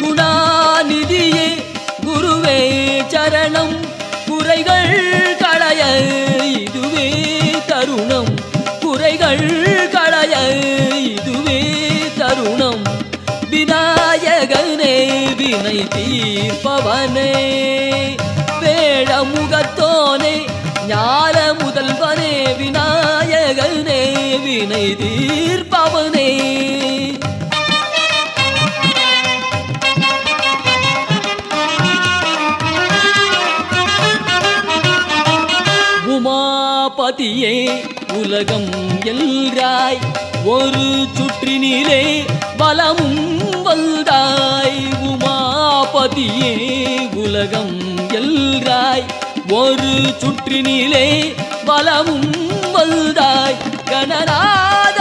குணாநிதியே குருவே சரணம் குறைகள் களைய இதுவே தருணம் குறைகள் களைய இதுவே தருணம் விநாயகனே வினை தீர்ப்பவனே வேழமுகத்தோனே ஞான முதல்வனே விநாயகனே வினை தீர்ப்பவனே உமாபதியே உலகம் எல்றாய் ஒரு சுற்றினிலே வலமும் வந்தாய் உமாபதியே உலகம் எல்றாய் ஒரு சுற்றினிலே வலமும் வந்தாய் கணநாத